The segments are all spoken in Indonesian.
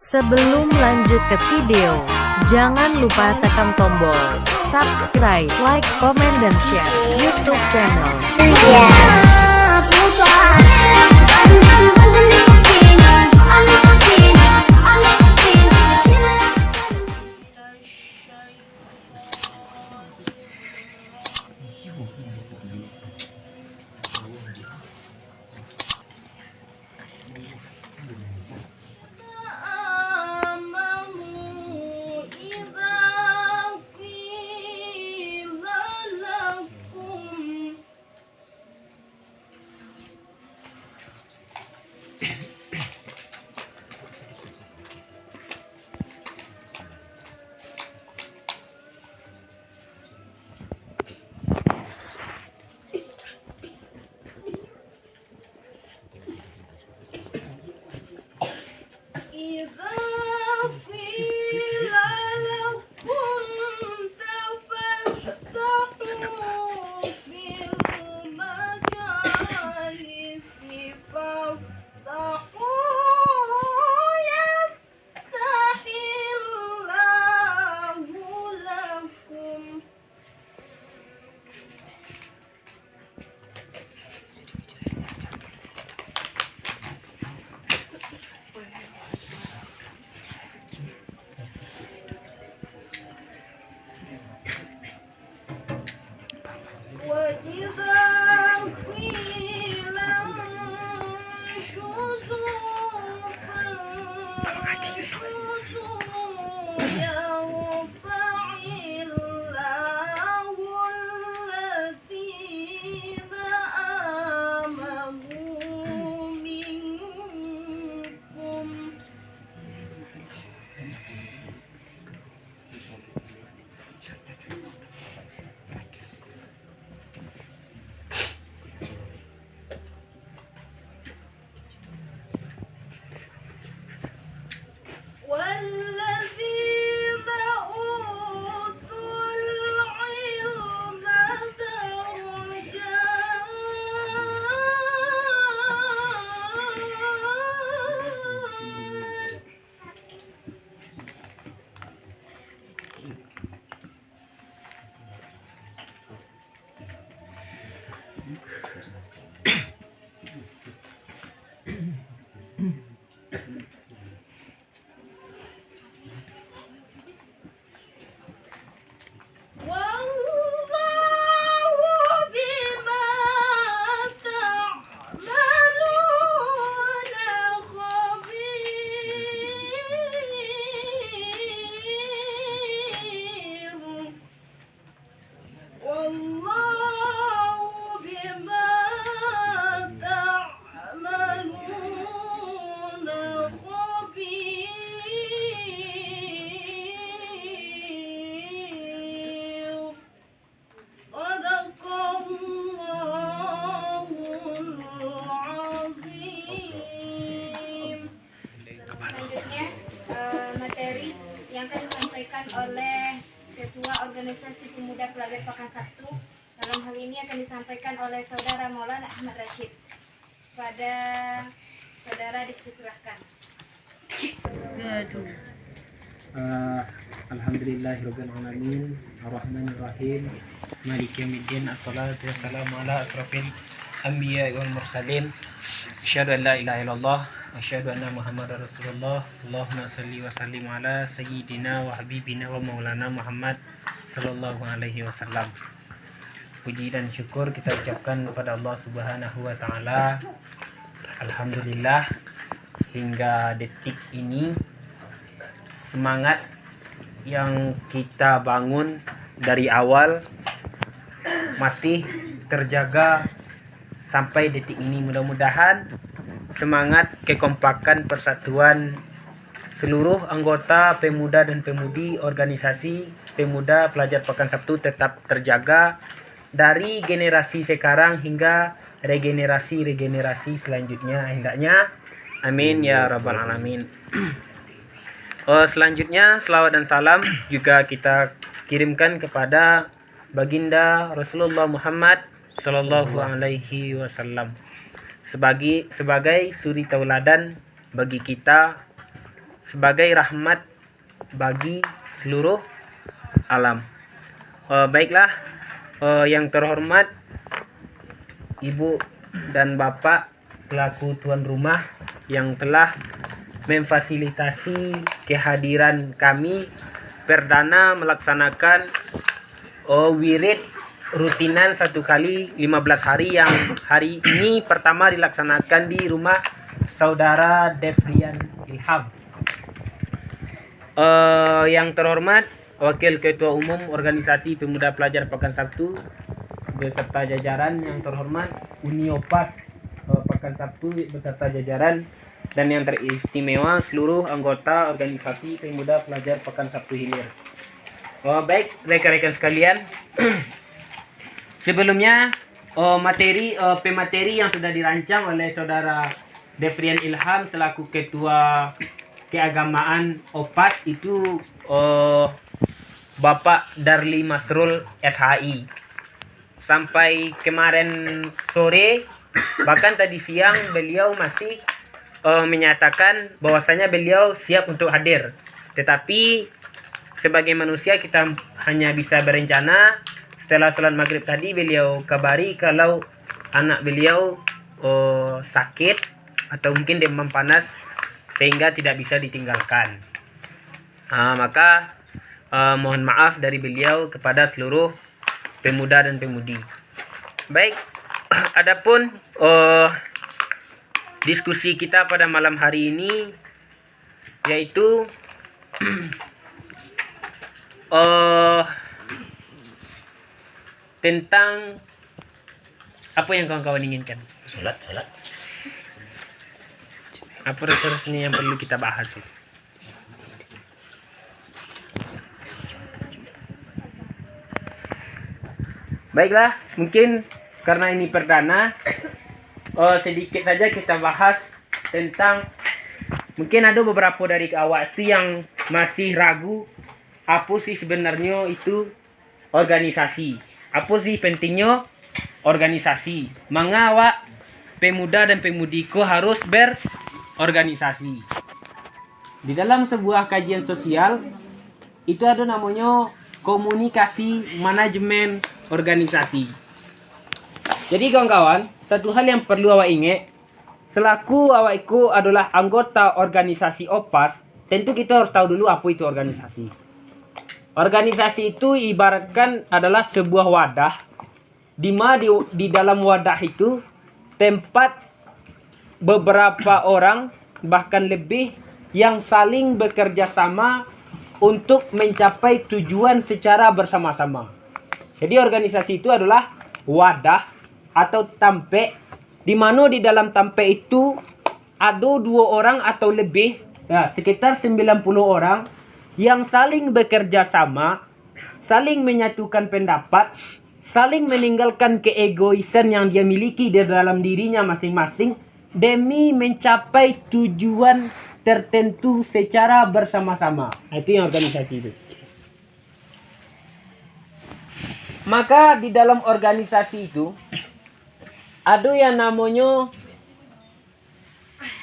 Sebelum lanjut ke video, jangan lupa tekan tombol subscribe, like, komen, dan share YouTube channel. Materi yang akan disampaikan oleh Ketua Organisasi Pemuda Pelajar Pekan Sabtu. Dalam hal ini akan disampaikan oleh Saudara Maulana Ahmad Rashid. Pada Saudara dipersilahkan. Alhamdulillahirabbil alamin, arrahmanirrahim, maliki yaumiddin, assalatu wassalamu ala asrofil anbiya wal mursalin. Asyhadu an la ilaha illallah wa asyhadu anna Muhammadar Rasulullah. Allahumma shalli wa sallim ala sayyidina wa habibina wa maulana Muhammad sallallahu alaihi wasallam. Puji dan syukur kita ucapkan kepada Allah Subhanahu wa taala. Alhamdulillah hingga detik ini semangat yang kita bangun dari awal masih terjaga sampai detik ini. Mudah-mudahan semangat, kekompakan, persatuan seluruh anggota pemuda dan pemudi organisasi Pemuda Pelajar Pekan Sabtu tetap terjaga dari generasi sekarang hingga regenerasi selanjutnya hendaknya. Amin ya rabbal alamin. Selanjutnya selawat dan salam juga kita kirimkan kepada baginda Rasulullah Muhammad sallallahu alaihi wasallam sebagai suri tauladan bagi kita sebagai rahmat bagi seluruh alam. Baiklah, yang terhormat Ibu dan Bapak selaku tuan rumah yang telah memfasilitasi kehadiran kami perdana melaksanakan wirid rutinan 1 kali 15 hari yang hari ini pertama dilaksanakan di rumah Saudara Devrian Ilham. Yang terhormat Wakil Ketua Umum Organisasi Pemuda Pelajar Pekan Sabtu beserta jajaran, yang terhormat Uni Opas Pekan Sabtu beserta jajaran, dan yang teristimewa seluruh anggota Organisasi Pemuda Pelajar Pekan Sabtu Hilir. Baik rekan-rekan sekalian, sebelumnya pemateri yang sudah dirancang oleh Saudara Devrian Ilham selaku Ketua Keagamaan OPAS itu Bapak Darli Masrul SHI. Sampai kemarin sore, bahkan tadi siang beliau masih menyatakan bahwasanya beliau siap untuk hadir. Tetapi sebagai manusia kita hanya bisa berencana. Setelah sholat maghrib tadi beliau kabari kalau anak beliau sakit atau mungkin demam panas sehingga tidak bisa ditinggalkan. Maka mohon maaf dari beliau kepada seluruh pemuda dan pemudi. Baik, adapun diskusi kita pada malam hari ini yaitu tentang apa yang kawan-kawan inginkan? Salat. Apa resolusinya yang perlu kita bahas? Baiklah, mungkin karena ini perdana, sedikit saja kita bahas tentang, mungkin ada beberapa dari awak itu yang masih ragu apa sih sebenarnya itu organisasi. Apa sih pentingnya organisasi? Mengawak pemuda dan pemudiku harus berorganisasi. Di dalam sebuah kajian sosial itu ada namanya komunikasi manajemen organisasi. Jadi kawan-kawan, satu hal yang perlu awak ingat, selaku awak itu adalah anggota organisasi OPAS, tentu kita harus tahu dulu apa itu organisasi. Organisasi itu ibaratkan adalah sebuah wadah, di mana di dalam wadah itu tempat beberapa orang bahkan lebih yang saling bekerja sama untuk mencapai tujuan secara bersama-sama. Jadi organisasi itu adalah wadah atau tampek, di mana di dalam tampek itu ada 2 orang atau lebih, sekitar 90 orang yang saling bekerja sama, saling menyatukan pendapat, saling meninggalkan keegoisan yang dia miliki di dalam dirinya masing-masing demi mencapai tujuan tertentu secara bersama-sama. Itu yang organisasi itu. Maka di dalam organisasi itu ada yang namanya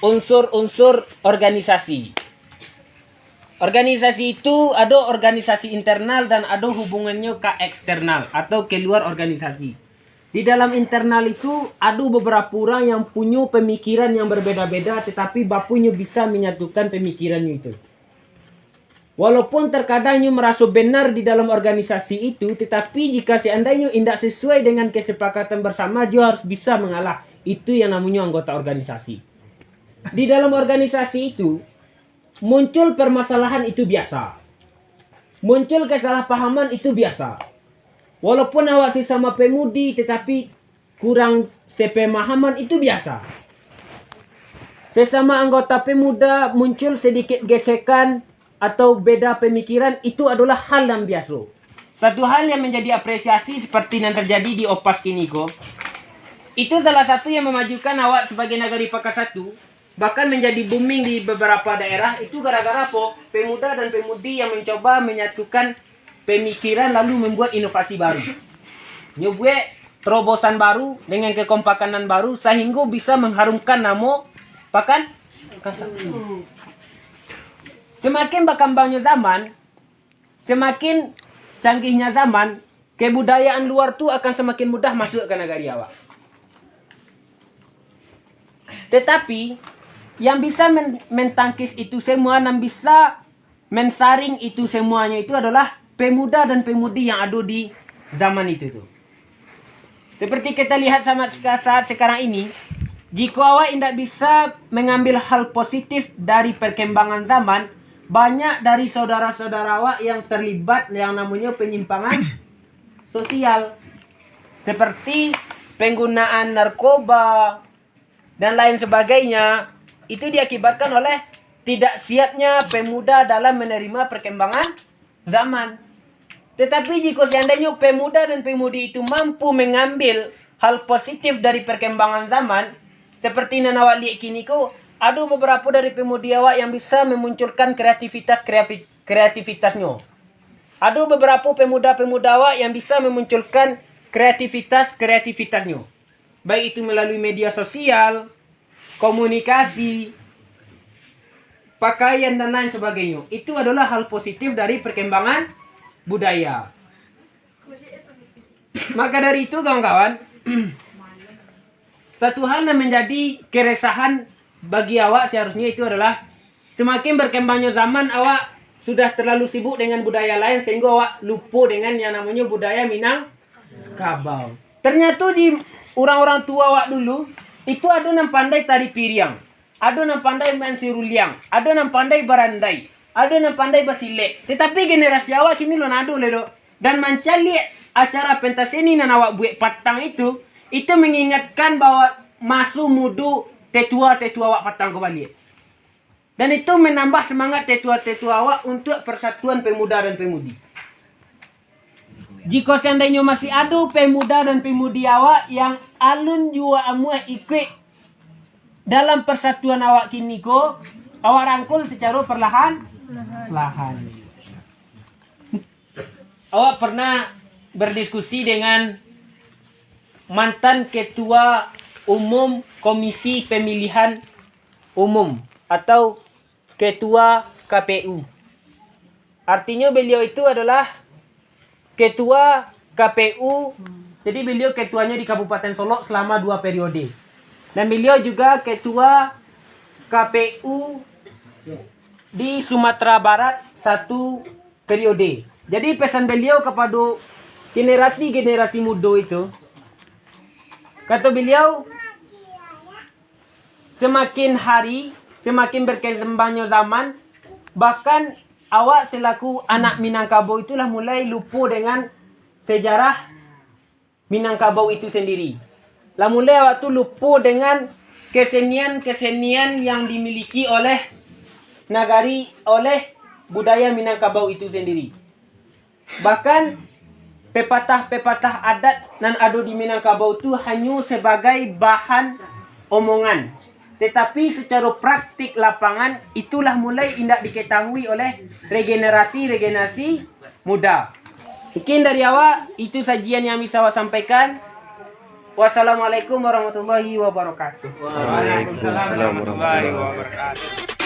unsur-unsur organisasi. Organisasi itu ada organisasi internal dan ada hubungannya ke eksternal atau keluar organisasi. Di dalam internal itu ada beberapa orang yang punya pemikiran yang berbeda-beda, tetapi bapunya bisa menyatukan pemikirannya itu. Walaupun terkadangnya merasa benar di dalam organisasi itu, tetapi jika seandainya tidak sesuai dengan kesepakatan bersama, dia harus bisa mengalah. Itu yang namanya anggota organisasi. Di dalam organisasi itu muncul permasalahan itu biasa. Muncul kesalahpahaman itu biasa. Walaupun awak sesama pemudi tetapi kurang sepemahaman itu biasa. Sesama anggota pemuda muncul sedikit gesekan atau beda pemikiran, itu adalah hal yang biasa. Satu hal yang menjadi apresiasi seperti yang terjadi di OPAS Kiniko, itu salah satu yang memajukan awak sebagai Nagari Pekan 1, bahkan menjadi booming di beberapa daerah, itu gara-gara apa? Pemuda dan pemudi yang mencoba menyatukan pemikiran lalu membuat inovasi baru. Nyobuat terobosan baru dengan kekompakanan baru sehingga bisa mengharumkan nama Pekan 1. semakin berkembangnya zaman, semakin canggihnya zaman, kebudayaan luar tuh akan semakin mudah masuk ke negara awak. Tetapi yang bisa mentangkis itu semua, yang bisa mensaring itu semuanya itu adalah pemuda dan pemudi yang ada di zaman itu tuh. Seperti kita lihat sama saat sekarang ini, jika awak tidak bisa mengambil hal positif dari perkembangan zaman, banyak dari saudara-saudara awak yang terlibat yang namanya penyimpangan sosial. Seperti penggunaan narkoba dan lain sebagainya. Itu diakibatkan oleh tidak siapnya pemuda dalam menerima perkembangan zaman. Tetapi jika seandainya pemuda dan pemudi itu mampu mengambil hal positif dari perkembangan zaman, seperti yang awak lihat kini ko, ada beberapa dari pemudi awak yang bisa memunculkan kreativitasnya. Ada beberapa pemuda-pemuda awak yang bisa memunculkan kreativitasnya. Baik itu melalui media sosial, komunikasi, pakaian dan lain sebagainya. Itu adalah hal positif dari perkembangan budaya. Maka dari itu kawan-kawan, satu hal yang menjadi keresahan bagi awak seharusnya itu adalah semakin berkembangnya zaman, awak sudah terlalu sibuk dengan budaya lain sehingga awak lupa dengan yang namanya budaya Minangkabau. Ternyata di orang-orang tua awak dulu itu ada yang pandai tari piring, ada yang pandai main siruliang, ada yang pandai barandai, ada yang pandai basilek. Tetapi generasi awak kini lo nado ledo dan mencari acara pentas ini dan awak buat patang itu mengingatkan bahwa masuk mudu tetua-tetua awak patang kembali. Dan itu menambah semangat tetua-tetua awak untuk persatuan pemuda dan pemudi. Jika seandainya masih ada pemuda dan pemudi awak yang alun jua amua ikut dalam persatuan awak kini ko, awak rangkul secara perlahan. Awak pernah berdiskusi dengan mantan ketua umum Komisi Pemilihan Umum atau ketua KPU. Artinya beliau itu adalah ketua KPU. Jadi beliau ketuanya di Kabupaten Solok selama 2 periode. Dan beliau juga ketua KPU di Sumatera Barat 1 periode. Jadi pesan beliau kepada generasi-generasi muda itu, kata beliau, semakin hari, semakin berkembangnya zaman, bahkan awak selaku anak Minangkabau itulah mulai lupa dengan sejarah Minangkabau itu sendiri. Lah mulai awak tu lupa dengan kesenian-kesenian yang dimiliki oleh nagari, oleh budaya Minangkabau itu sendiri. Bahkan pepatah-pepatah adat yang ada di Minangkabau itu hanya sebagai bahan omongan. Tetapi secara praktik lapangan itulah mulai tidak diketahui oleh regenerasi muda. Mungkin dari awak itu sajian yang bisa awak sampaikan. Wassalamualaikum warahmatullahi wabarakatuh. Waalaikumsalam warahmatullahi wabarakatuh.